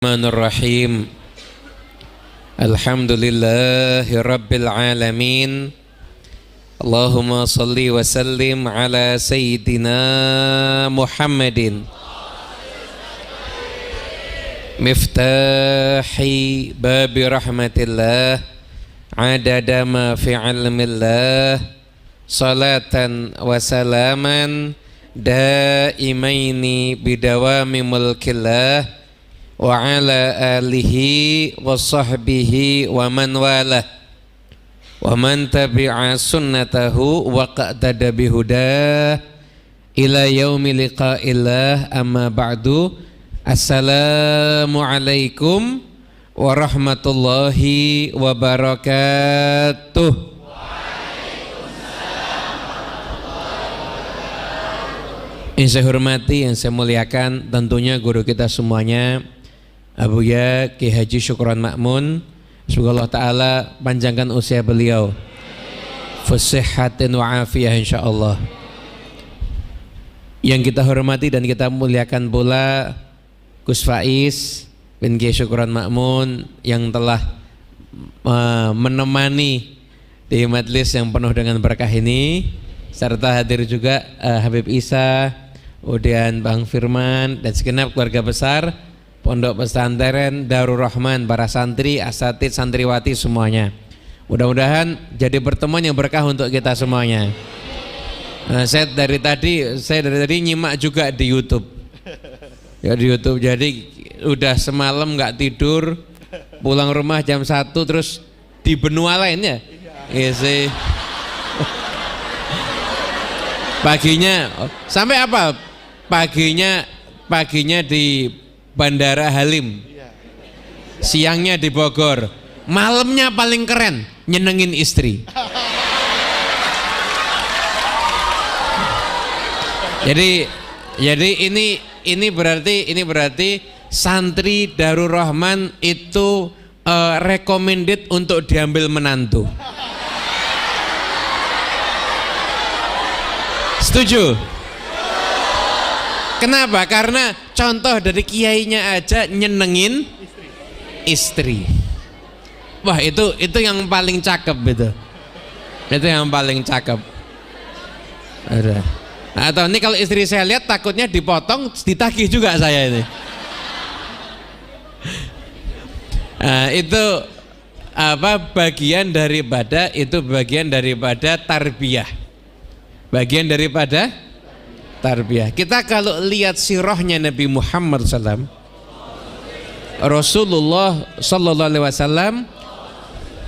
Bismillahirrahmanirrahim. Alhamdulillahi Rabbil Alamin. Allahumma salli wa sallim ala Sayyidina Muhammadin Miftahi babi rahmatillah adada ma fi ilmillah salatan wa salaman daimaini bidawami mulkillah wa ala alihi wa sahbihi wa man walah wa man tabi'a sunnatahu wa qa'tada bihudah ila yaumi liqa'illah, amma ba'du. Assalamu alaikum warahmatullahi wabarakatuh. Yang saya hormati, yang saya muliakan tentunya guru kita semuanya, Abuya Ki Haji Syukron Ma'mun. Semoga Allah Ta'ala panjangkan usia beliau, fusihhatin wa afiyah insyaallah. Yang kita hormati dan kita muliakan pula Gus Faiz bin Ki Syukron Ma'mun yang telah menemani di majlis yang penuh dengan berkah ini, serta hadir juga Habib Isa, kemudian Bang Firman dan segenap keluarga besar Pondok Pesantren Darul Rahman, para santri, asatidz, santriwati semuanya. Mudah-mudahan jadi pertemuan yang berkah untuk kita semuanya. Saya dari tadi nyimak juga di YouTube. Ya di YouTube, jadi udah semalam nggak tidur, pulang rumah jam 1 terus di benua lainnya. Iya sih. Paginya sampai apa? Paginya di Bandara Halim, siangnya di Bogor, malamnya paling keren nyenengin istri. Jadi ini berarti santri Darul Rahman itu recommended untuk diambil menantu. Setuju? Kenapa? Karena contoh dari kiainya aja nyenengin istri. Wah, itu yang paling cakep itu. Itu yang paling cakep. Ada. Atau ini kalau istri saya lihat takutnya dipotong, ditagih juga saya ini. Nah, itu bagian daripada tarbiyah. Bagian daripada tarbiyah. Kita kalau lihat sirahnya Nabi Muhammad SAW, Rasulullah SAW,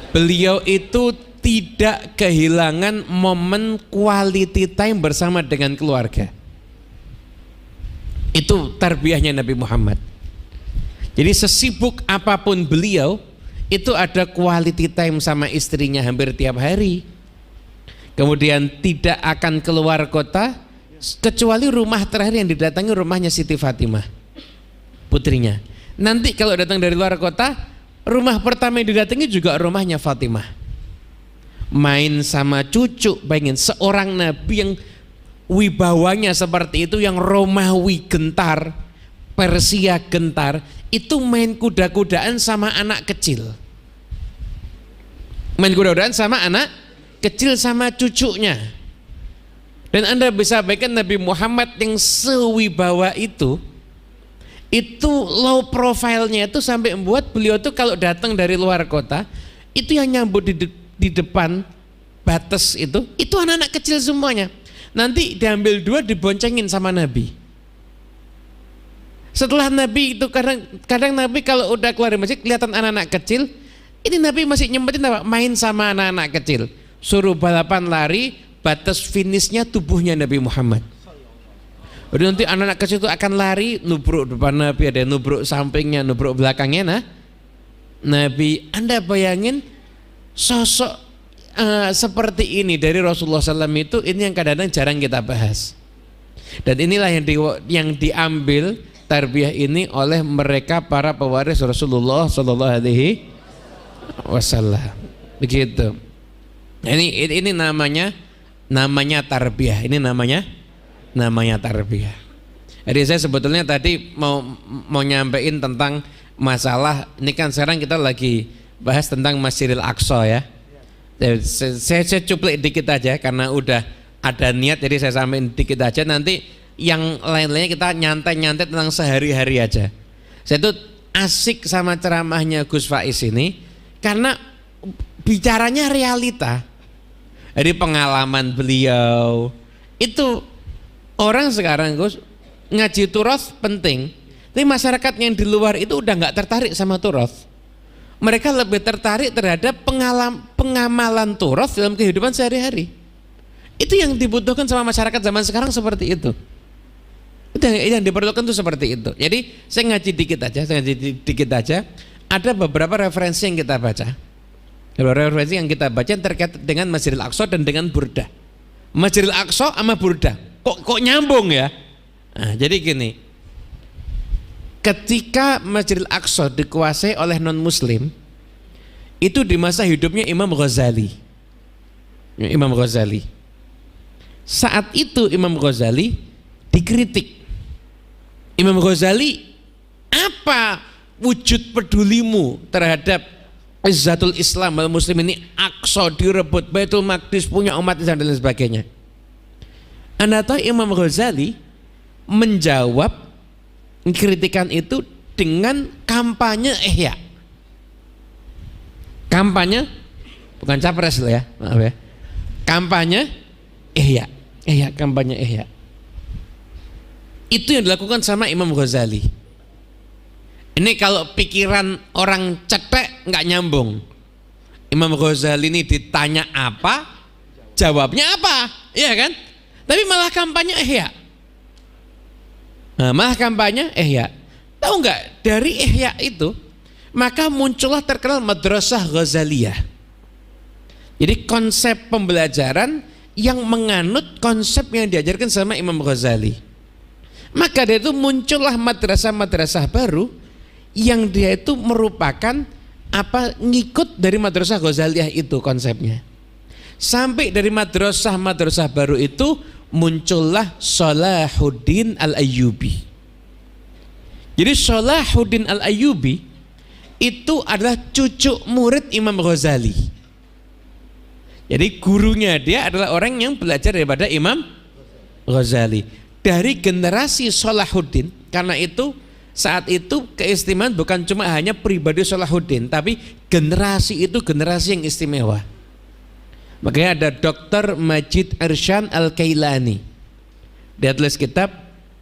beliau itu tidak kehilangan momen quality time bersama dengan keluarga. Itu tarbiyahnya Nabi Muhammad. Jadi sesibuk apapun beliau, itu ada quality time sama istrinya hampir tiap hari. Kemudian tidak akan keluar kota kecuali rumah terakhir yang didatangi rumahnya Siti Fatimah, putrinya. Nanti kalau datang dari luar kota, rumah pertama yang didatangi juga rumahnya Fatimah. Main sama cucu, bayangin seorang nabi yang wibawanya seperti itu, yang Romawi gentar, Persia gentar, itu main kuda-kudaan sama anak kecil. Main kuda-kudaan sama anak kecil sama cucunya. Dan Anda bisa bayangkan Nabi Muhammad yang sewibawa itu low profile-nya itu sampai membuat beliau itu kalau datang dari luar kota, itu yang nyambut di depan batas itu anak-anak kecil semuanya. Nanti diambil dua, diboncengin sama Nabi. Setelah Nabi itu kadang Nabi kalau udah keluar dari masjid kelihatan anak-anak kecil, ini Nabi masih nyempetin apa? Main sama anak-anak kecil. Suruh balapan lari, batas finishnya tubuhnya Nabi Muhammad. Udah nanti anak-anak kecil itu akan lari, nubruk depan Nabi, ada nubruk sampingnya, nubruk belakangnya. Nah, Nabi, Anda bayangin sosok seperti ini dari Rasulullah SAW itu, ini yang kadang-kadang jarang kita bahas. Dan inilah yang diambil tarbiyah ini oleh mereka para pewaris Rasulullah SAW. Begitu. Ini namanya tarbiyah. Ini namanya tarbiyah. Jadi saya sebetulnya tadi mau nyampein tentang masalah ini kan sekarang kita lagi bahas tentang Masjidil Aqsa ya. Saya cuplik dikit aja karena udah ada niat, jadi saya sampaikan dikit aja, nanti yang lain-lainnya kita nyantai-nyantai tentang sehari-hari aja. Saya tuh asik sama ceramahnya Gus Faiz ini karena bicaranya realita. Jadi pengalaman beliau itu, orang sekarang Gus ngaji turas penting, tapi masyarakat yang di luar itu udah nggak tertarik sama turas. Mereka lebih tertarik terhadap pengamalan turas dalam kehidupan sehari-hari. Itu yang dibutuhkan sama masyarakat zaman sekarang, seperti itu. Itu yang diperlukan tuh seperti itu. Jadi saya ngaji dikit aja. Ada beberapa referensi yang kita baca. Referensi yang kita baca terkait dengan Masjidil Aqsa dan dengan Burdah. Masjidil Aqsa sama Burdah. Kok nyambung ya? Nah, jadi gini. Ketika Masjidil Aqsa dikuasai oleh non-muslim, itu di masa hidupnya Imam Ghazali. Imam Ghazali. Saat itu Imam Ghazali dikritik. Imam Ghazali, apa wujud pedulimu terhadap izzatul Islam wal muslim ini? Aqsa direbut, Baitul Maqdis punya umat Islam dan lain sebagainya. Anda tahu Imam Ghazali menjawab kritikan itu dengan kampanye ihya. Kampanye, bukan capres loh ya, maaf ya. Kampanye ihya, kampanye ihya. Itu yang dilakukan sama Imam Ghazali. Ini kalau pikiran orang cetek nggak nyambung. Imam Ghazali ini ditanya apa, jawabnya apa, iya kan? Tapi malah kampanye ihya. Nah, malah kampanye ihya. Tahu nggak, dari ihya itu maka muncullah terkenal Madrasah Ghazaliyah. Jadi konsep pembelajaran yang menganut konsep yang diajarkan sama Imam Ghazali. Maka dari itu muncullah madrasah-madrasah baru yang dia itu merupakan ngikut dari Madrasah Ghazaliyah itu konsepnya. Sampai dari madrasah-madrasah baru itu muncullah Salahuddin Al-Ayyubi. Jadi Salahuddin Al-Ayyubi itu adalah cucu murid Imam Ghazali. Jadi gurunya dia adalah orang yang belajar daripada Imam Ghazali. Dari generasi Salahuddin, karena itu saat itu keistimewaan bukan cuma hanya pribadi Salahuddin, tapi generasi itu generasi yang istimewa. Makanya ada Dr. Majid Irsyan Al-Kailani. Dia tulis kitab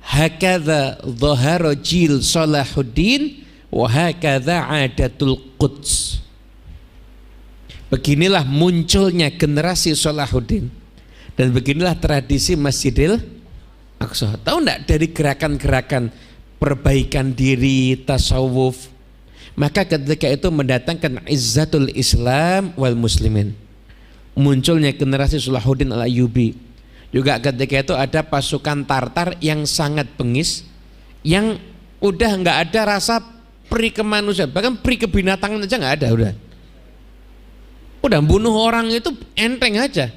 Hakadha Dhahara Jil Salahuddin wa Hakadha Adatul Quds. Beginilah munculnya generasi Salahuddin dan beginilah tradisi Masjidil Aqsa. Tahu enggak, dari gerakan-gerakan perbaikan diri, tasawuf, maka ketika itu mendatangkan izzatul Islam wal muslimin. Munculnya generasi Salahuddin Al-Ayyubi. Juga ketika itu ada pasukan Tartar yang sangat bengis, yang udah nggak ada rasa pri kemanusiaan, bahkan pri kebinatangan aja nggak ada. Udah bunuh orang itu enteng aja,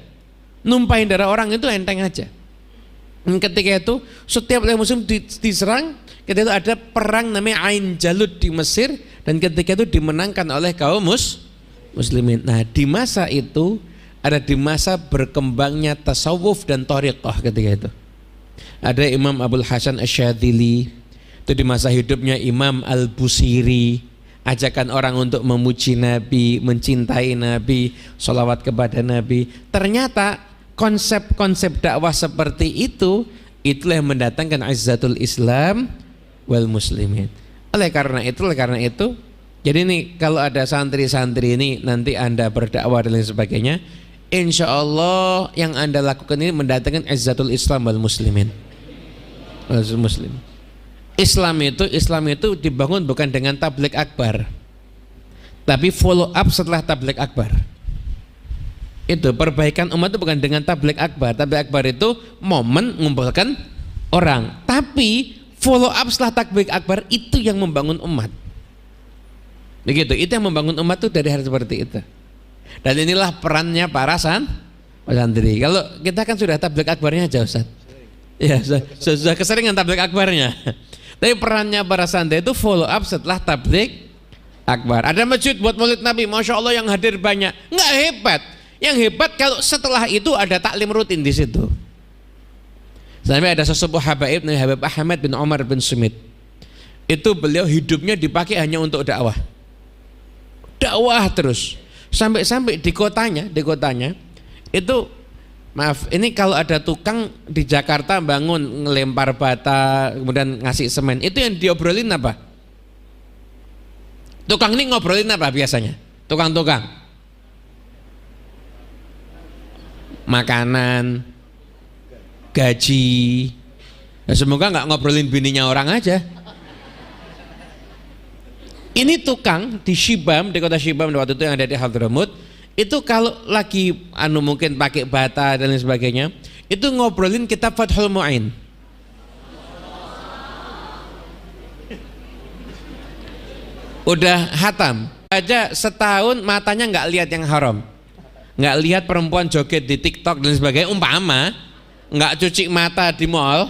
numpahin darah orang itu enteng aja. Dan ketika itu setiap muslim diserang, ketika itu ada perang namanya Ain Jalut di Mesir, dan ketika itu dimenangkan oleh kaum muslimin. Nah, di masa itu ada di masa berkembangnya tasawuf dan thariqah ketika itu. Ada Imam Abul Hasan Asy-Syadzili, itu di masa hidupnya Imam Al-Busiri, ajakan orang untuk memuji Nabi, mencintai Nabi, sholawat kepada Nabi. Ternyata konsep-konsep dakwah seperti itu, itulah yang mendatangkan izzatul Islam wal muslimin. Oleh karena itu, jadi nih kalau ada santri-santri ini nanti Anda berdakwah dan lain sebagainya, insya Allah yang Anda lakukan ini mendatangkan izzatul Islam wal muslimin. Islam itu dibangun bukan dengan tabligh akbar, tapi follow up setelah tabligh akbar. Itu perbaikan umat itu bukan dengan tabligh akbar. Tabligh akbar itu momen mengumpulkan orang, tapi follow up setelah tabligh akbar itu yang membangun umat. Begitu, itu yang membangun umat itu dari hal seperti itu. Dan inilah perannya para santri. Kalau kita kan sudah tabligh akbarnya aja Ustaz. Ya, sudah keseringan tabligh akbarnya. Tapi perannya para santri itu follow up setelah tabligh akbar. Ada masjid buat maulid Nabi, masya Allah yang hadir banyak, nggak hebat. Yang hebat kalau setelah itu ada taklim rutin di situ. Sampai ada sesepuh habaib Nabi Habib Ahmad bin Umar bin Sumit. Itu beliau hidupnya dipakai hanya untuk dakwah. Dakwah terus. Sampai-sampai di kotanya itu, maaf, ini kalau ada tukang di Jakarta bangun ngelempar bata kemudian ngasih semen, itu yang diobrolin apa? Tukang ini ngobrolin apa biasanya? Tukang-tukang makanan, gaji. Ya, semoga nggak ngobrolin bininya orang aja. Ini tukang di Shibam, di kota Shibam waktu itu yang ada di Hadramut, itu kalau lagi mungkin pakai bata dan lain sebagainya, itu ngobrolin kitab Fathul Mu'in. Udah hatam aja setahun, matanya nggak lihat yang haram, nggak lihat perempuan joget di TikTok dan sebagainya, umpama nggak cuci mata di mall,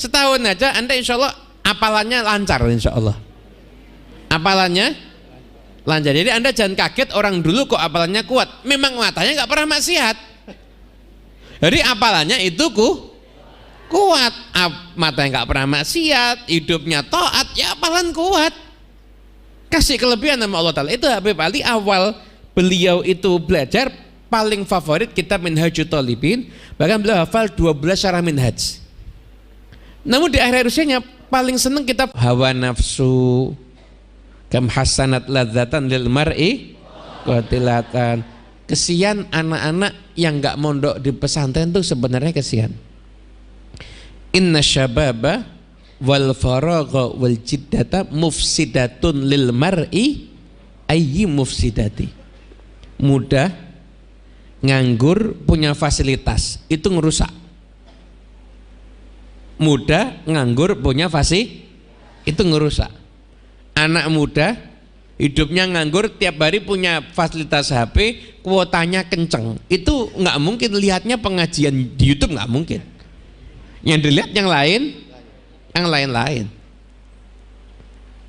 setahun aja Anda insya Allah apalannya lancar, insya Allah apalannya lancar. Jadi Anda jangan kaget orang dulu kok apalannya kuat, memang matanya nggak pernah maksiat, jadi apalannya itu kuat, matanya nggak pernah maksiat, hidupnya taat, ya apalan kuat, kasih kelebihan sama Allah Ta'ala. Itu Habib Ali awal beliau itu belajar paling favorit kitab Minhajut Thalibin, bahkan beliau hafal 12 syarah minhaj. Namun di akhir usianya paling seneng kitab Hawa Nafsu, Kam Hasanat Ladzatan Lil Mar'i Qatilatan. Kesian anak-anak yang gak mondok di pesantren tuh sebenarnya kesian. Inna syababa wal faragha wal jiddata mufsidatun lil mar'i ayyi mufsidati. Muda, nganggur, punya fasilitas itu ngerusak. Muda, nganggur, punya itu ngerusak. Anak muda hidupnya nganggur, tiap hari punya fasilitas HP, kuotanya kenceng, itu nggak mungkin lihatnya pengajian di YouTube, nggak mungkin. Yang dilihat yang lain.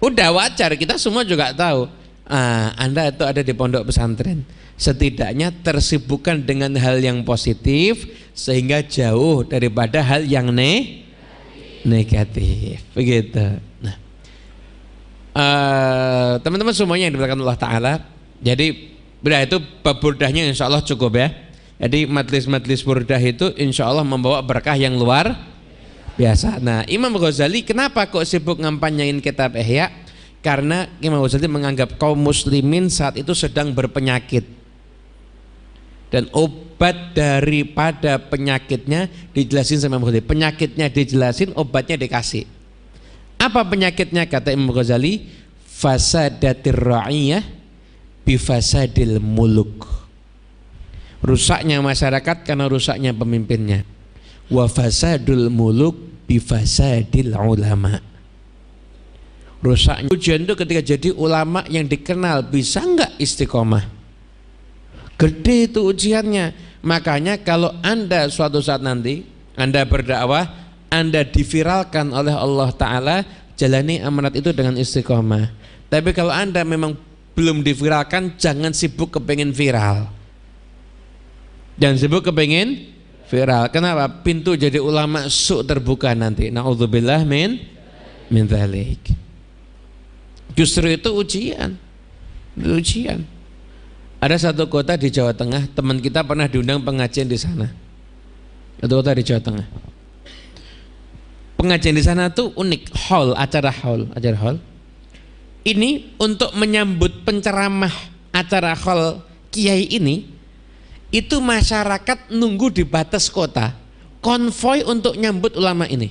Udah wajar, kita semua juga tahu. Anda itu ada di pondok pesantren, setidaknya tersibukkan dengan hal yang positif sehingga jauh daripada hal yang negatif, begitu. Nah, teman-teman semuanya yang dimuliakan Allah Ta'ala, jadi itu bab burdahnya insya Allah cukup ya. Jadi majlis-majlis burdah itu insya Allah membawa berkah yang luar biasa. Nah, Imam Ghazali kenapa kok sibuk ngampanyain kitab Ihya? Karena Imam Ghazali menganggap kaum muslimin saat itu sedang berpenyakit, dan obat daripada penyakitnya dijelasin sama Imam Ghazali. Penyakitnya dijelasin, obatnya dikasih. Apa penyakitnya kata Imam Ghazali? Fasadatir ra'iyah bifasadil muluk. Rusaknya masyarakat karena rusaknya pemimpinnya. Wa fasadul muluk bifasadil ulama. Rusaknya ujian itu ketika jadi ulama yang dikenal bisa enggak istiqomah. Gede itu ujiannya. Makanya kalau Anda suatu saat nanti Anda berdakwah, Anda diviralkan oleh Allah Ta'ala, jalani amanat itu dengan istiqomah. Tapi kalau Anda memang belum diviralkan, jangan sibuk kepengen viral. Jangan sibuk kepengen viral. Kenapa? Pintu jadi ulama su terbuka nanti. Na'udzubillah min dzalik. Justru itu ujian. Ada satu kota di Jawa Tengah, teman kita pernah diundang pengajian di sana. Satu kota di Jawa Tengah. Pengajian di sana tuh unik, acara hall. Ini untuk menyambut penceramah acara hall kiai ini, itu masyarakat nunggu di batas kota, konvoi untuk nyambut ulama ini.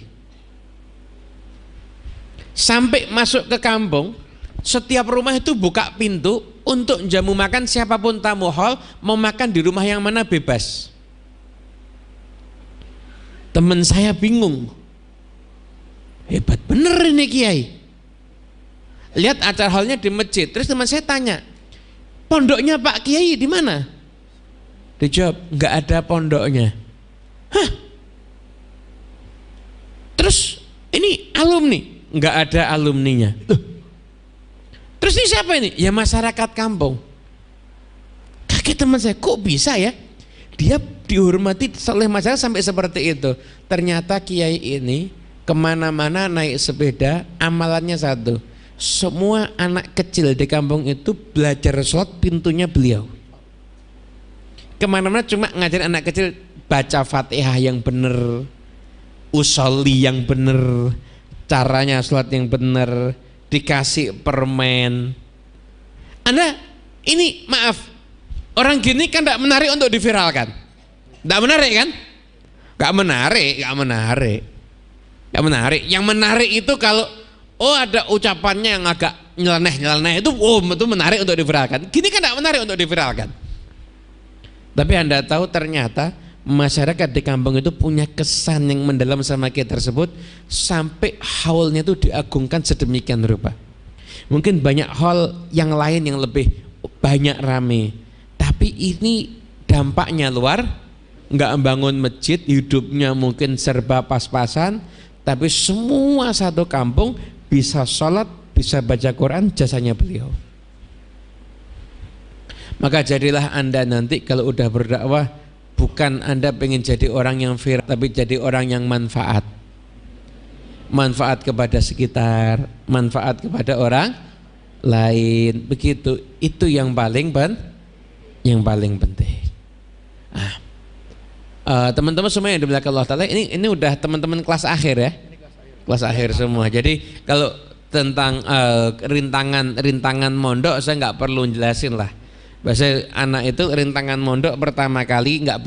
Sampai masuk ke kampung, setiap rumah itu buka pintu untuk jamu makan, siapapun tamu hall mau makan di rumah yang mana bebas. Teman saya bingung, hebat bener ini kiai. Lihat acara hallnya di masjid. Terus teman saya tanya, pondoknya Pak Kiai di mana? Dijawab, nggak ada pondoknya. Hah? Terus ini alumni? nggak ada alumninya. Loh, terus ini siapa ini? Ya masyarakat kampung. Kaget teman saya, kok bisa ya? Dia dihormati oleh masyarakat sampai seperti itu. Ternyata kiai ini kemana-mana naik sepeda, amalannya satu. Semua anak kecil di kampung itu belajar sholat pintunya beliau. Kemana-mana cuma ngajarin anak kecil baca Fatihah yang bener, usolli yang bener, caranya sholat yang bener, dikasih permen. Anda ini maaf, orang gini kan tidak menarik untuk diviralkan. Tidak menarik kan? Gak menarik, gak menarik. Gak menarik. Yang menarik itu kalau ada ucapannya yang agak nyeleneh itu menarik untuk diviralkan. Gini kan tidak menarik untuk diviralkan. Tapi Anda tahu ternyata masyarakat di kampung itu punya kesan yang mendalam sama kiai tersebut sampai haulnya itu diagungkan sedemikian rupa. Mungkin banyak hal yang lain yang lebih banyak rame, tapi ini dampaknya luar. Nggak bangun masjid, hidupnya mungkin serba pas-pasan, tapi semua satu kampung bisa sholat, bisa baca Quran, jasanya beliau. Maka jadilah Anda nanti kalau udah berdakwah, bukan Anda pengen jadi orang yang viral, tapi jadi orang yang manfaat. Manfaat kepada sekitar, manfaat kepada orang lain. Begitu, itu yang paling penting. Teman-teman semua yang dimuliakan Allah Ta'ala, ini udah teman-teman kelas akhir ya, kelas akhir semua. Jadi kalau tentang rintangan mondok saya nggak perlu jelasin lah. Bahasa anak itu rintangan mondok pertama kali nggak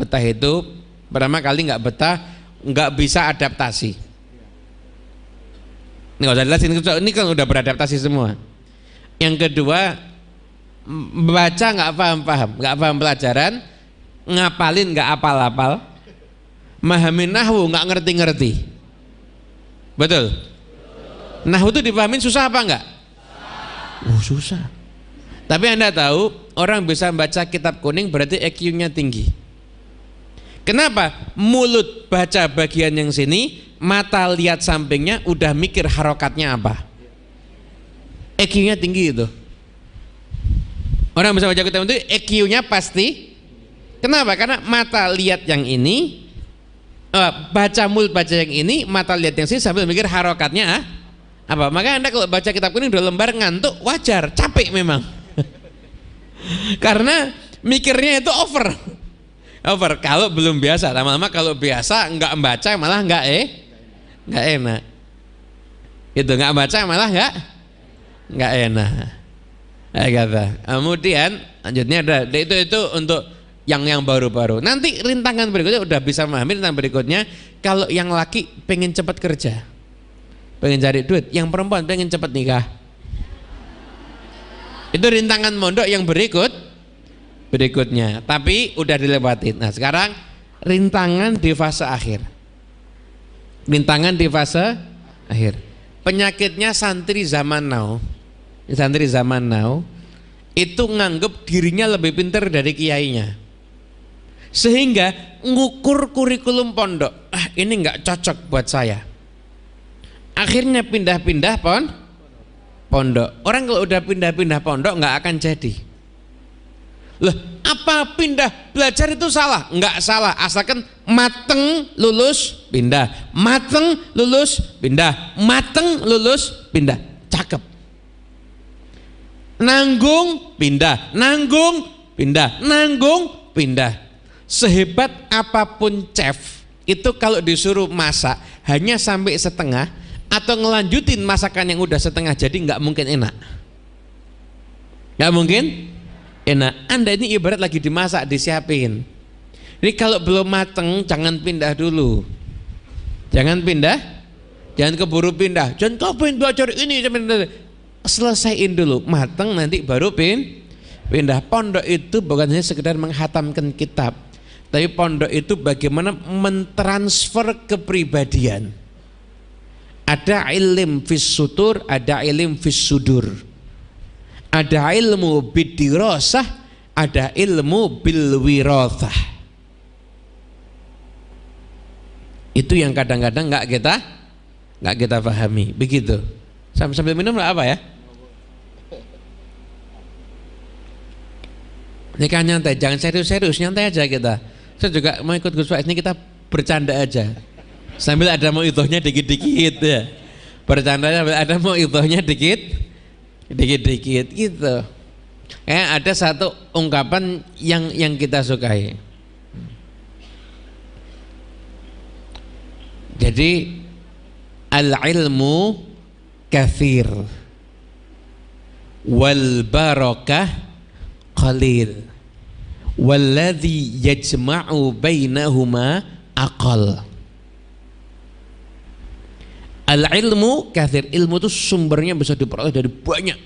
betah, nggak bisa adaptasi. Ini nggak usah jelasin, ini kan udah beradaptasi semua. Yang kedua, baca nggak paham pelajaran, ngapalin nggak apal-apal, mahamin nahwu nggak ngerti-ngerti. Betul? Nahwu itu dipahamin susah apa enggak? Susah. Tapi Anda tahu orang bisa baca kitab kuning berarti EQ-nya tinggi. Kenapa? Mulut baca bagian yang sini, mata lihat sampingnya, udah mikir harokatnya apa. EQ-nya tinggi itu. Orang bisa baca kitab itu EQ-nya pasti. Kenapa? Karena mata lihat yang ini, mulut baca yang ini, mata lihat yang sini sambil mikir harokatnya apa. Maka Anda kalau baca kitab kuning 2 lembar ngantuk, wajar, capek memang. Karena mikirnya itu over. Kalau belum biasa, lama-lama kalau biasa nggak membaca malah nggak enak. Itu nggak baca malah nggak enak. Kata. Kemudian lanjutnya ada itu untuk yang baru-baru. Nanti rintangan berikutnya udah bisa memahami rintangan berikutnya. Kalau yang laki pengen cepat kerja, pengen cari duit, yang perempuan pengen cepat nikah. Itu rintangan mondok yang berikutnya, tapi udah dilewatin. Nah sekarang rintangan di fase akhir. Penyakitnya santri zaman now itu nganggep dirinya lebih pintar dari kiainya, sehingga ngukur kurikulum pondok, ini nggak cocok buat saya, akhirnya pindah-pindah pondok. Orang kalau udah pindah-pindah pondok nggak akan jadi. Loh, apa pindah belajar itu salah? Nggak salah, asalkan mateng lulus pindah, mateng lulus pindah, mateng lulus pindah, cakep. Nanggung pindah, nanggung pindah. Sehebat apapun chef itu kalau disuruh masak hanya sampai setengah atau ngelanjutin masakan yang udah setengah jadi, nggak mungkin enak. Anda ini ibarat lagi dimasak, disiapin. Ini kalau belum mateng jangan pindah dulu, jangan keburu pindah, jangan kau pengen belajar ini, selesaiin dulu, mateng nanti baru pindah. Pondok itu bukan hanya sekedar menghatamkan kitab, tapi pondok itu bagaimana mentransfer kepribadian. Ada ilmu fis sutur, ada ilmu fis sudur. Ada ilmu bidirasah, ada ilmu bil wirathah. Itu yang kadang-kadang nggak nggak kita pahami. Begitu. Sambil minum nggak apa ya? Nikah nyantai, jangan serius-serius, nyantai aja kita. Saya juga mau ikut Gus Faiz, ini kita bercanda aja. Sambil ada mau idhohnya dikit-dikit ya. Bercanda sambil ada mau idhohnya dikit-dikit gitu. Ada satu ungkapan yang kita sukai. Jadi al-ilmu kathir wal barakah qalil walladhi yajma'u bainahuma aqal. Al-ilmu kathir, ilmu itu sumbernya bisa diperoleh dari banyak,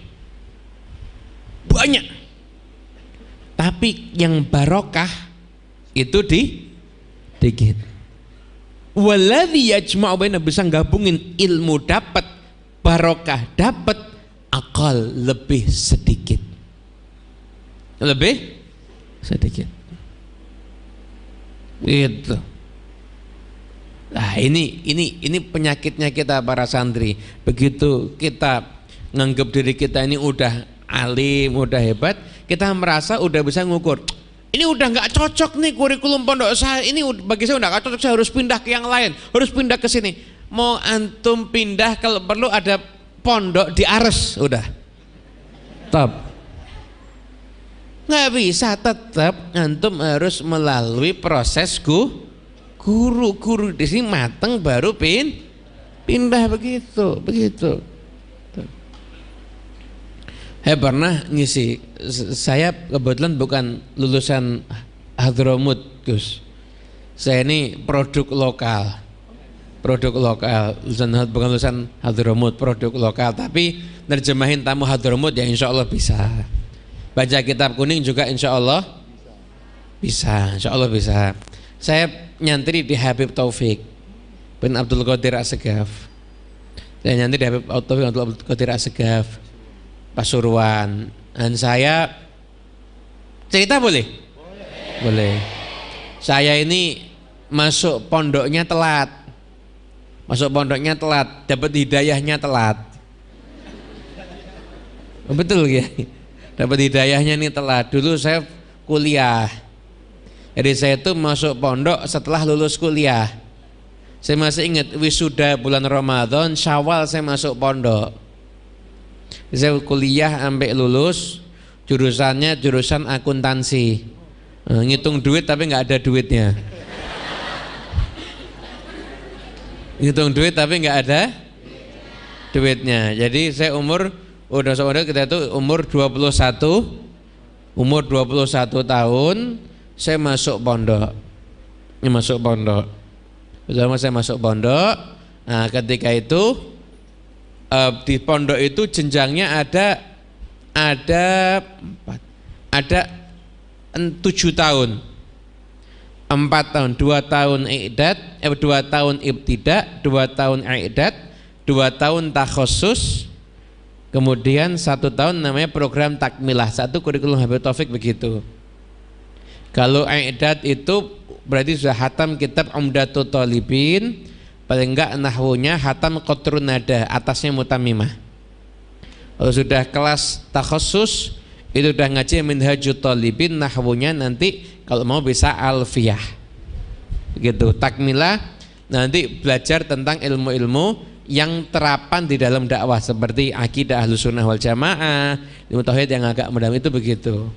tapi yang barokah itu dikit. Walladhi yajma'u bainahuma, bisa gabungin ilmu dapat, barokah dapat, aqal lebih sedikit. Gitu. Nah, ini penyakitnya kita para santri. Begitu kita nganggap diri kita ini udah alim, udah hebat, kita merasa udah bisa ngukur. Ini udah nggak cocok nih kurikulum pondok saya. Ini bagi saya udah nggak cocok, saya harus pindah ke yang lain, harus pindah ke sini. Mau antum pindah kalau perlu ada pondok di Ares, udah. Top. Nggak bisa, tetap antum harus melalui proses guru di sini mateng baru pindah begitu. Pernah ngisi, saya kebetulan bukan lulusan Hadramut, Gus. Saya ini produk lokal, bukan lulusan Hadramut, produk lokal. Tapi nerjemahin tamu Hadramut ya insya Allah bisa. Baca kitab kuning juga insya Allah bisa. Saya nyantri di Habib Taufik bin Abdul Qadir Assegaf. Saya nyantri di Habib Taufik bin Abdul Qadir Assegaf, Pasuruan. Dan saya cerita boleh? Boleh. Saya ini masuk pondoknya telat, dapat hidayahnya telat. Betul ya? Dapat hidayahnya ini telat. Dulu saya kuliah, jadi saya itu masuk pondok setelah lulus kuliah. Saya masih ingat wisuda bulan Ramadan, Syawal saya masuk pondok. Saya kuliah sampai lulus, jurusannya jurusan akuntansi. Ngitung duit tapi nggak ada duitnya. Ngitung duit tapi nggak ada duitnya. Jadi saya udah seumur kita itu umur 21 tahun saya masuk pondok. Saya masuk pondok. Nah, ketika itu di pondok itu jenjangnya ada 7 tahun. 4 tahun, 2 tahun i'dad, 2 tahun ibtidak, 2 tahun i'dad, 2 tahun takhassus. Kemudian 1 tahun namanya program takmilah, satu kurikulum Habib Taufik begitu. Kalau i'dad itu berarti sudah hatam kitab Umdatul Thalibin, paling enggak nahwunya hatam Qatrun Nada, atasnya Mutammimah. Kalau sudah kelas takhassus itu udah ngaji Minhajut Thalibin, nahwunya nanti kalau mau bisa alfiyah. Begitu. Takmilah nanti belajar tentang ilmu-ilmu yang terapan di dalam dakwah seperti akidah Ahlussunnah wal Jamaah, ilmu tauhid yang agak mendalam itu begitu.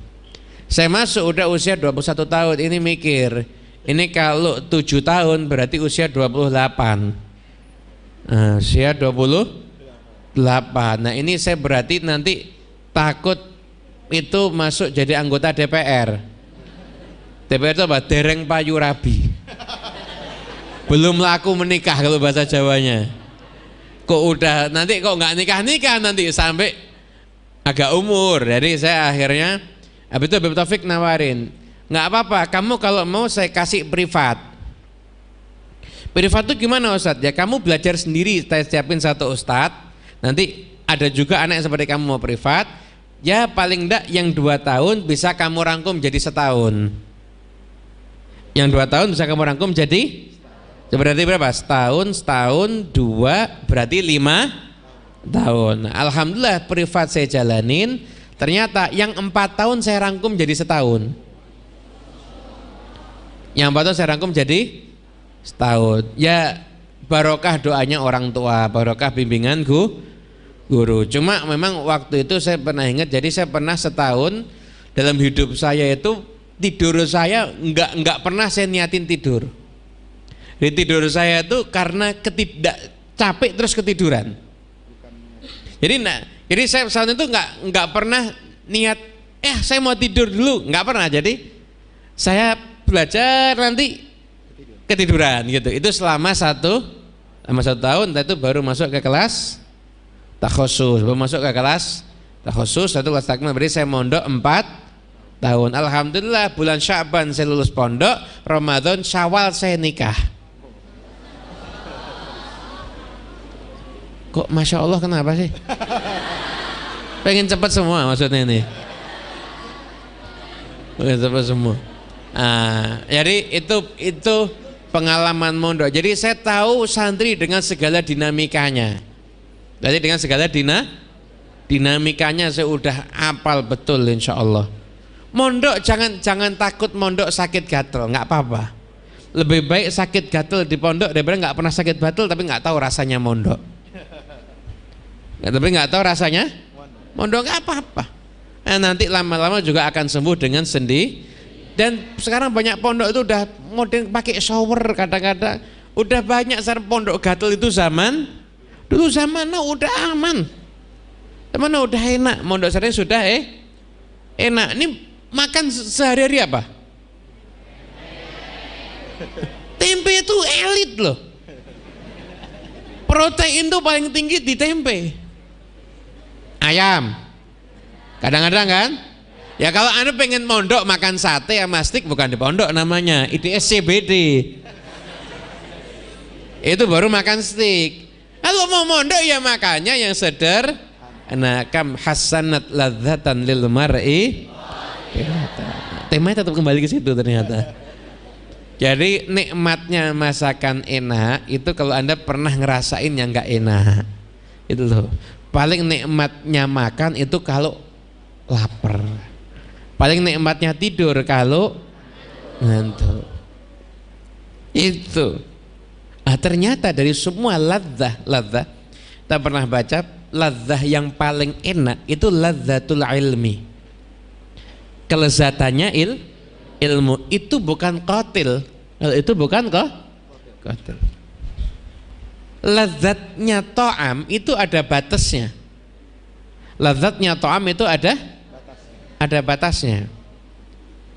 Saya masuk udah usia 21 tahun, ini mikir, ini kalau 7 tahun berarti usia 28. Usia 28. Nah, ini saya berarti nanti takut itu masuk jadi anggota DPR. DPR itu apa? Dereng payu rabi. Belum laku menikah kalau bahasa Jawanya. Kok udah nanti kok nggak nikah nanti sampai agak umur. Jadi saya akhirnya habis itu Habib Taufik nawarin, nggak apa-apa, kamu kalau mau saya kasih privat. Privat itu gimana Ustadz? Ya kamu belajar sendiri, saya siapin satu ustadz. Nanti ada juga anak yang seperti kamu mau privat. Ya paling enggak yang 2 tahun bisa kamu rangkum jadi setahun. Yang 2 tahun bisa kamu rangkum jadi Berarti berapa? Setahun, 2, berarti 5 tahun. Alhamdulillah privat saya jalanin, ternyata yang 4 tahun saya rangkum jadi setahun. Yang 4 tahun saya rangkum jadi setahun. Ya barokah doanya orang tua, barokah bimbingan guru. Cuma memang waktu itu saya pernah ingat, jadi saya pernah setahun dalam hidup saya itu tidur saya nggak pernah saya niatin tidur. Di tidur saya itu karena capek terus ketiduran. Jadi saya saat itu nggak pernah niat saya mau tidur dulu, nggak pernah. Jadi saya belajar nanti ketiduran gitu. Itu selama satu tahun. Itu baru masuk ke kelas takhusus. Satu kelas takmil. Berarti saya mondok 4 tahun. Alhamdulillah bulan Sya'ban saya lulus pondok, Ramadan Syawal saya nikah. Kok Masya Allah, kenapa sih? Pengen cepat semua maksudnya ini. Pengen cepat semua. Jadi itu pengalaman mondok. Jadi saya tahu santri dengan segala dinamikanya. Jadi dengan segala dinamikanya saya udah hafal betul insya Allah. Mondok jangan takut mondok sakit gatel, nggak apa-apa. Lebih baik sakit gatel di pondok daripada nggak pernah sakit gatel tapi nggak tahu rasanya mondok. Tapi nggak tahu rasanya mondok, nggak apa-apa. Nanti lama-lama juga akan sembuh dengan sendiri. Dan sekarang banyak pondok itu udah modern pakai shower kadang-kadang. Udah banyak sekarang pondok gatel itu dulu zaman now udah aman. Zaman now udah enak. Mondok saya sudah enak. Ini makan sehari-hari apa? Tempe itu elit loh. Protein tuh paling tinggi di tempe. Ayam. Kadang-kadang kan? Ya kalau Anda pengen mondok makan sate sama steak, bukan di pondok namanya, IDS CBD. Itu baru makan steak. Kalau mau mondok ya makannya yang sederhana. Kam hasanat ladzatan lil mar'i. Temanya tetap kembali ke situ ternyata. Jadi nikmatnya masakan enak itu kalau Anda pernah ngerasain yang nggak enak. Itu loh. Paling nikmatnya makan itu kalau lapar. Paling nikmatnya tidur kalau ngantuk. Itu. Ternyata dari semua ladzah kita pernah baca ladzah yang paling enak itu ladzatul ilmi. Kelezatannya ilmu itu bukan qatil. Itu bukan qatil. Ladzatnya ta'am itu ada batasnya. Ladzatnya ta'am itu ada batasnya.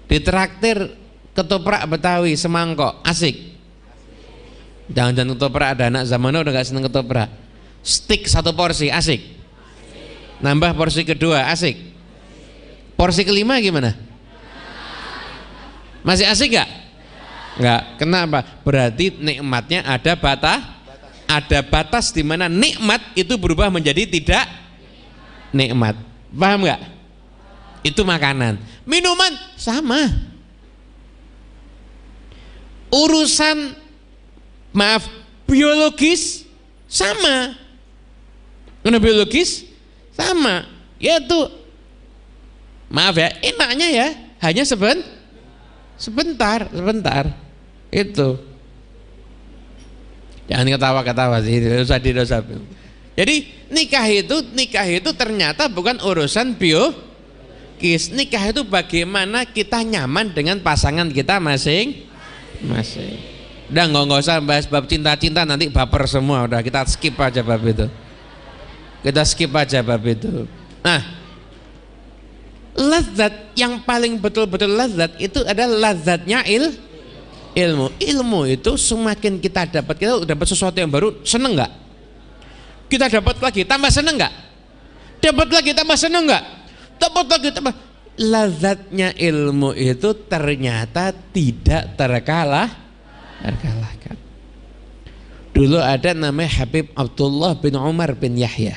Ditraktir ketoprak Betawi semangkok asik. Jangan ketoprak, ada anak zaman now udah gak seneng ketoprak. Stik 1 porsi asik. Nambah porsi kedua asik. Porsi kelima gimana? Masih asik gak? Enggak. Kenapa? Berarti nikmatnya ada batas di mana nikmat itu berubah menjadi tidak nikmat. Paham gak? Itu makanan. Minuman sama. Urusan biologis sama. Biologis sama. Yaitu enaknya ya hanya sebentar. Itu. Jangan ketawa-ketawa sih, dosa. Jadi nikah itu ternyata bukan urusan biologis. Nikah itu bagaimana kita nyaman dengan pasangan kita masing-masing. Udah nggak usah bahas bab cinta-cinta, nanti baper semua. Udah kita skip aja bab itu. Nah, lazat yang paling betul-betul lazat itu adalah lazatnya ilmu itu semakin kita dapat sesuatu yang baru, seneng nggak? Kita dapat lagi tambah seneng nggak? Dapat lagi tambah seneng nggak? Dapat lagi tambah. Lazatnya ilmu itu ternyata tidak terkalahkan. Dulu ada namanya Habib Abdullah bin Umar bin Yahya.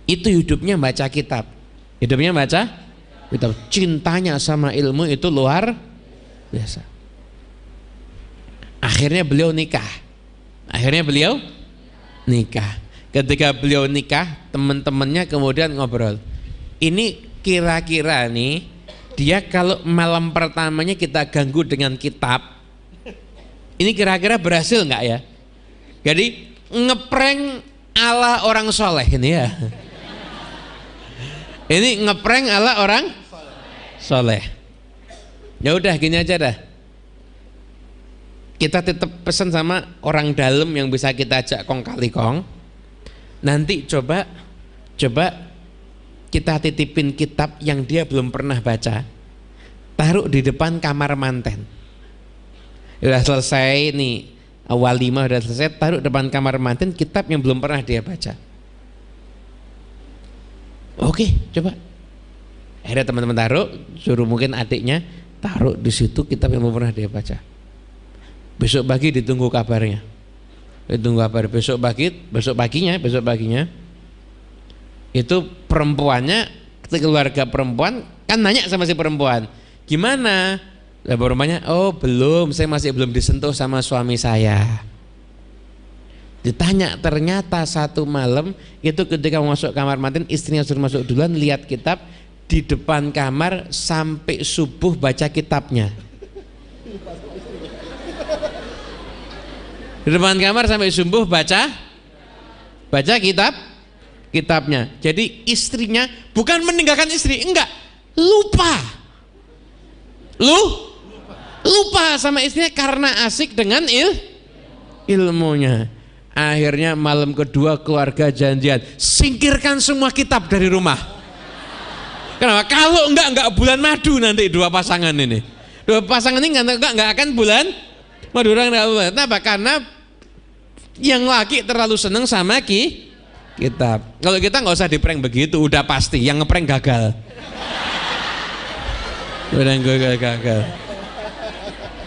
Itu hidupnya baca kitab. Cintanya sama ilmu itu luar biasa. Akhirnya beliau nikah. Ketika beliau nikah, teman-temannya kemudian ngobrol. Ini kira-kira nih, dia kalau malam pertamanya kita ganggu dengan kitab, ini kira-kira berhasil nggak ya? Jadi ngeprank ala orang soleh ini ya. Ini ngeprank ala orang soleh. Ya udah gini aja dah. Kita tetap pesan sama orang dalam yang bisa kita ajak kong kali kong. Nanti coba kita titipin kitab yang dia belum pernah baca, taruh di depan kamar manten. Udah selesai nih, walimah udah selesai, taruh depan kamar manten kitab yang belum pernah dia baca. Oke, coba. Akhirnya teman-teman taruh, suruh mungkin adiknya taruh di situ kitab yang belum pernah dia baca. Besok pagi ditunggu kabarnya. Besok paginya itu perempuannya, keluarga perempuan kan nanya sama si perempuan, gimana? Lah perempuannya, oh belum, saya masih belum disentuh sama suami saya. Ditanya, ternyata satu malam itu ketika masuk kamar manten, istrinya suruh masuk duluan, lihat kitab di depan kamar sampai subuh baca kitabnya. Di depan kamar sampai subuh baca kitabnya. Jadi istrinya bukan meninggalkan istri, enggak, lupa sama istrinya karena asik dengan ilmunya. Akhirnya malam kedua keluarga janjian, singkirkan semua kitab dari rumah. Kenapa? Kalau enggak bulan madu nanti dua pasangan ini enggak akan bulan madu. Kenapa? Karena yang laki terlalu seneng sama kitab. Kalau kita nggak usah di-prank begitu, udah pasti yang nge-prank gagal. Udah gagal.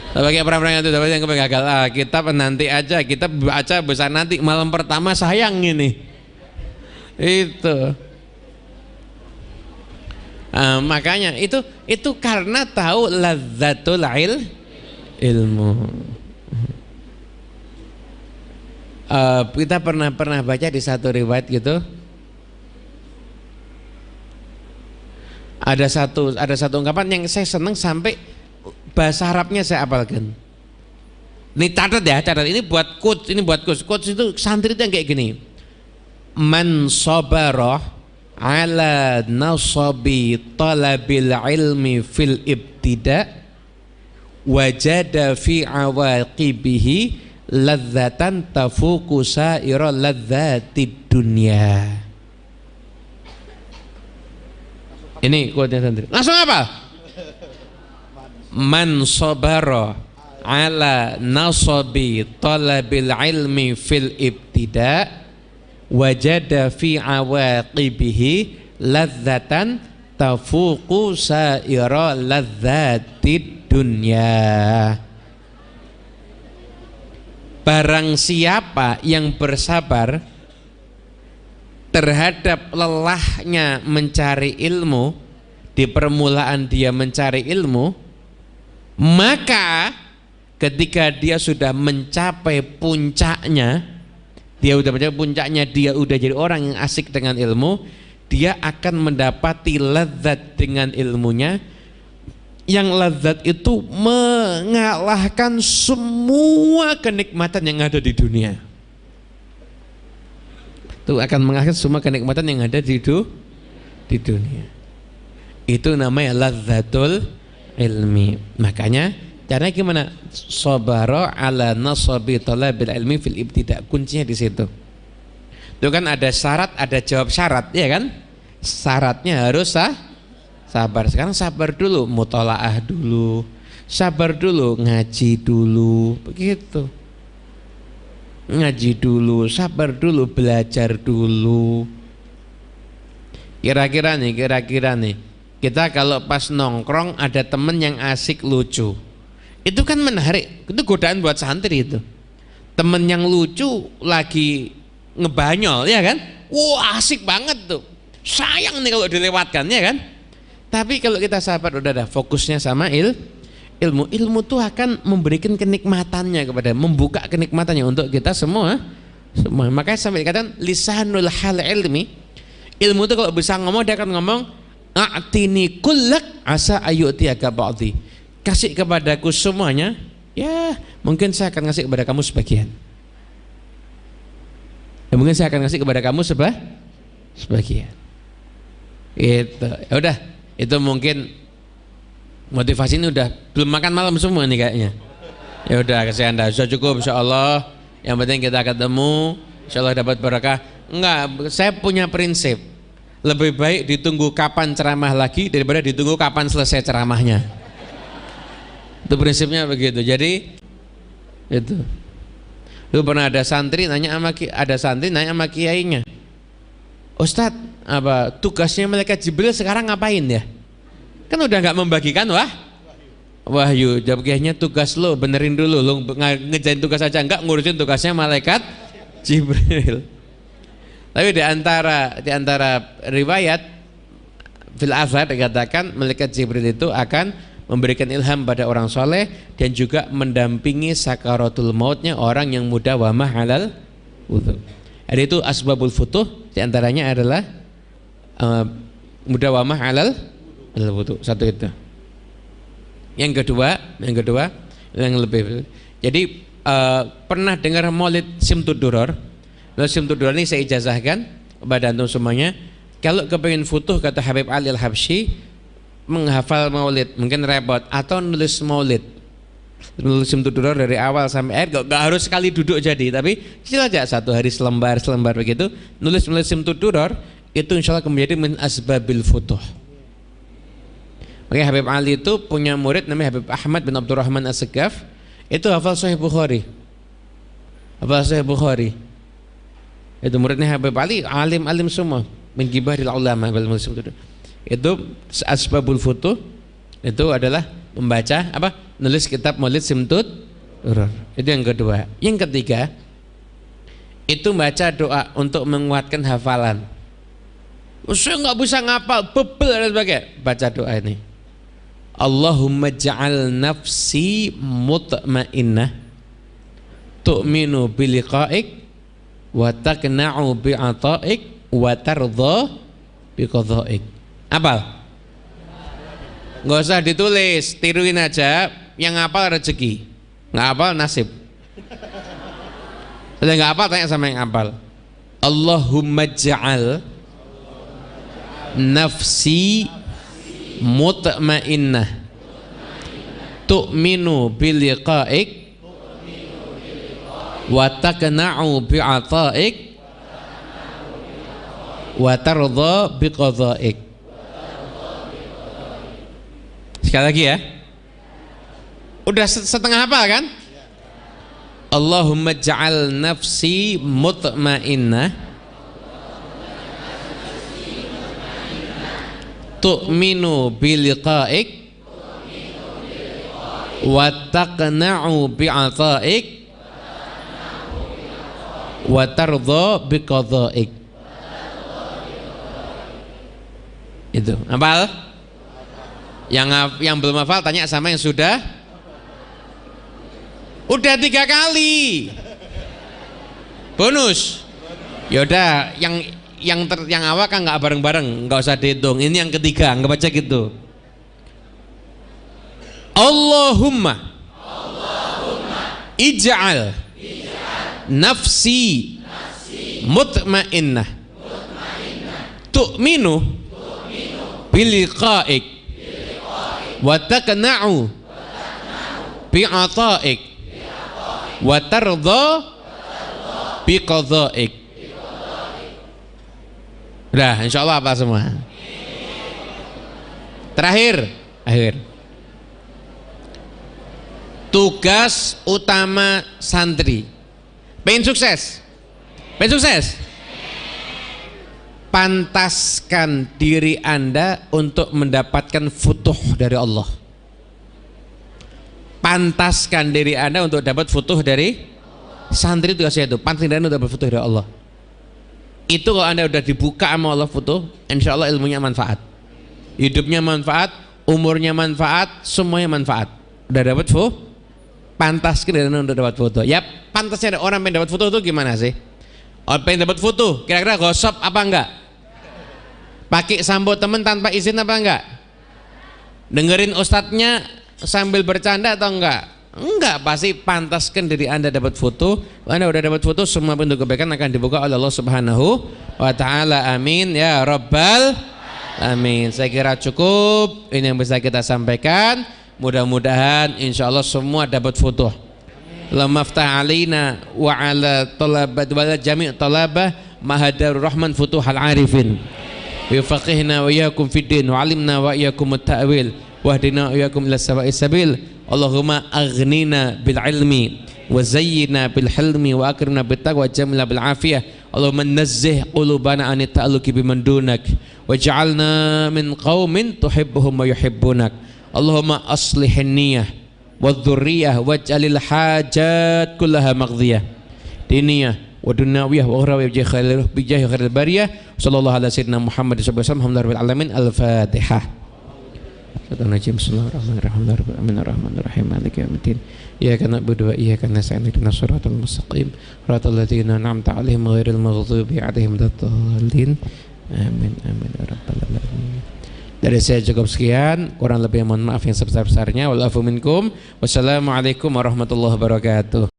Pakai prank-prank itu dapat yang gagal. Kitab nanti aja, kita baca besar nanti, malam pertama sayang ini. Itu. Makanya itu karena tahu lazzatul ilmu. Kita pernah baca di satu riwayat gitu, ada satu ungkapan yang saya senang sampai bahasa Arabnya saya hafalkan. Ini catat ini buat quotes itu santri itu yang kayak gini. Man sabara ala nasabi talabil ilmi fil ibtida wajada fi awaqibihi ladzatan tafuqu sa'ira ladzatid dunya. Ini quote-nya santri. Langsung apa? Man sabara ala nasabi talabil ilmi fil ibtida wajada fi awaqibihi ladzatan tafuqu sa'ira ladzatid dunya. Barang siapa yang bersabar terhadap lelahnya mencari ilmu, di permulaan dia mencari ilmu, maka ketika dia sudah mencapai puncaknya, dia udah jadi orang yang asik dengan ilmu, dia akan mendapati lezat dengan ilmunya, yang lezat itu mengalahkan semua kenikmatan yang ada di dunia. Itu akan mengalahkan semua kenikmatan yang ada di dunia. Itu namanya lazzatul ilmi. Makanya caranya gimana? Sabara ala nasabi talabil ilmi fil ibtida. Kuncinya di situ. Itu kan ada syarat, ada jawab syarat, ya kan? Syaratnya harus sabar. Sekarang sabar dulu, mutolaah dulu, sabar dulu, ngaji dulu, begitu. Ngaji dulu, sabar dulu, belajar dulu. Kira-kira nih, kita kalau pas nongkrong ada temen yang asik lucu, itu kan menarik, itu godaan buat santri itu. Temen yang lucu lagi ngebanyol, ya kan? Wah, asik banget tuh. Sayang nih kalau dilewatkan, ya kan? Tapi kalau kita sabar, udah fokusnya sama ilmu itu akan memberikan kenikmatannya kepada, membuka kenikmatannya untuk kita semua. Makanya sampai dikatakan lisanul hal ilmi, ilmu itu kalau bisa ngomong dia akan ngomong a'tini kullak asa ayu'tiyaka ba'di, kasih kepadaku semuanya, ya mungkin saya akan kasih kepada kamu sebagian, ya mungkin saya akan kasih kepada kamu sebagian. Itu ya udah, itu mungkin motivasi ini udah belum makan malam semua nih kayaknya. Ya udah kasih Anda sudah cukup insyaallah. Yang penting kita ketemu, insyaallah dapat berkah. Enggak, saya punya prinsip, lebih baik ditunggu kapan ceramah lagi daripada ditunggu kapan selesai ceramahnya. Itu prinsipnya begitu. Jadi itu. Dulu pernah ada santri nanya sama kiainya, Ustadz, apa tugasnya malaikat Jibril sekarang ngapain ya? Kan udah nggak membagikan wahyu. Jawab kiainya, tugas lo benerin dulu, lo ngejain tugas aja enggak, ngurusin tugasnya malaikat Jibril. Tapi di antara riwayat fil athar dikatakan malaikat Jibril itu akan memberikan ilham pada orang soleh dan juga mendampingi sakaratul mautnya orang yang muda wa mahalal wudu. Ada itu asbabul futuh, di antaranya adalah muda wa mahalal wudu. Satu itu. Yang kedua yang lebih. Jadi pernah dengar Maulid Simtud-Duror? Maulid Simtud-Duror ini saya ijazahkan kepada antum semuanya. Kalau kepengin futuh, kata Habib Ali Al-Habsyi, menghafal Maulid mungkin repot, atau nulis Maulid, nulis Simtud-Duror dari awal sampai akhir. Gak harus sekali duduk jadi, tapi kecil aja, satu hari selembar begitu. Nulis Simtud-Duror itu insya Allah menjadi min asbabil futuh. Makanya Habib Ali itu punya murid namanya Habib Ahmad bin Abdurrahman As-Segaf, itu hafal Sahih Bukhari. Itu muridnya Habib Ali, alim semua, min kibaril ulama. Itu asbabul futuh, itu adalah membaca nulis kitab Maulid Simtud-Duror. Itu yang kedua. Yang ketiga itu baca doa untuk menguatkan hafalan. Saya nggak bisa ngapal, bebel dan sebagainya. Baca doa ini. Allahumma ja'al nafsi mutmainnah tu'minu biliqa'ik wa taqna'u bi'ata'ik wa tardha biqadha'ik. Apal? Nggak usah ditulis, tiruin aja. Yang ngapal rezeki, nggak hafal nasib. Sudah nggak hafal, tanya sama yang hafal. Allahumma ja'al nafsi mutmainnah tu'minu biliqa'ik wa taqna'u bi'ata'ik wa tardha biqadha'ik. Sekali lagi ya. Udah setengah apa kan? Allahumma ja'al nafsi mutmainnah tu'minu biliqa'ik wa taqna'u bi'ata'ik wa tardha biqadha'ik. Itu hafal? Yang belum hafal tanya sama yang sudah. Udah 3 kali. Bonus. Yaudah, yang awal kan nggak bareng-bareng, nggak usah dihitung. Ini yang ketiga, nggak baca gitu. Allahumma ij'al nafsi mutmainnah tu'minu biliqa'ik wa taqna'u bi'ata'ik wa tardha biqadha'ik. Udah, insyaallah apa semua. Terakhir, tugas utama santri. Pengen sukses? Pantaskan diri Anda untuk mendapatkan futuh dari Allah. Pantaskan diri Anda untuk dapat futuh dari santri. Tugasnya itu pantaskan diri Anda untuk dapat futuh dari Allah. Itu kalau Anda udah dibuka sama Allah futuh, insya Allah ilmunya manfaat, hidupnya manfaat, umurnya manfaat, semuanya manfaat. Udah dapat pantas ke untuk dapat foto. Ya pantasnya orang pengen dapat foto itu gimana sih? Orang pengen dapat foto, kira-kira gosip apa enggak? Pakai sambo temen tanpa izin apa enggak? Dengerin ustadznya sambil bercanda atau enggak? Enggak, pasti pantaskan diri Anda dapat foto. Anda udah dapat foto, semua bentuk kebaikan akan dibuka oleh Allah Subhanahu wa taala. Amin ya rabbal amin. Saya kira cukup ini yang bisa kita sampaikan. Mudah-mudahan insyaallah semua dapat foto. Allahumma aftah alaina wa ala talabat wa jami' talabah mahadarur rahman futuhal arifin. Yufaqihna wa iyyakum fid din wa 'allimna wa iyyakum at-ta'wil wahdina wa iyyakum ila sawa'is sabil. Allahumma aghnina bil ilmi wa zayyina bil hilmi wa akrimna bit taqwa wa jamilna bil afiyah. Allahumma nazzih qulubana an ta'alluqi biman dunak waj'alna min qaumin tuhibbuhum wa yuhibbunak. Allahumma aslihin niyyah wa dzurriyyah waj'alil hajat kullaha maghdiyah diniyah wa dunyawiyah wa ukhrawiyah bi jahi khairil bariyah. Sallallahu ala sayyidina Muhammad sallallahu alaihi wasallam. Alhamdulillahi alamin. Al-Fatihah. Bismillahirrahmanirrahim. Maliki yaumiddin. Iyyaka na'budu wa iyyaka nasta'in. Ihdinas siratal mustaqim. Siratal ladzina an'amta 'alaihim ghairil maghdubi 'alaihim waladdallin. Amin amin ya rabbal alamin. Dari saya cukup sekian, kurang lebih mohon maaf yang sebesar-besarnya. Wal afu minkum. Wassalamualaikum warahmatullahi wabarakatuh.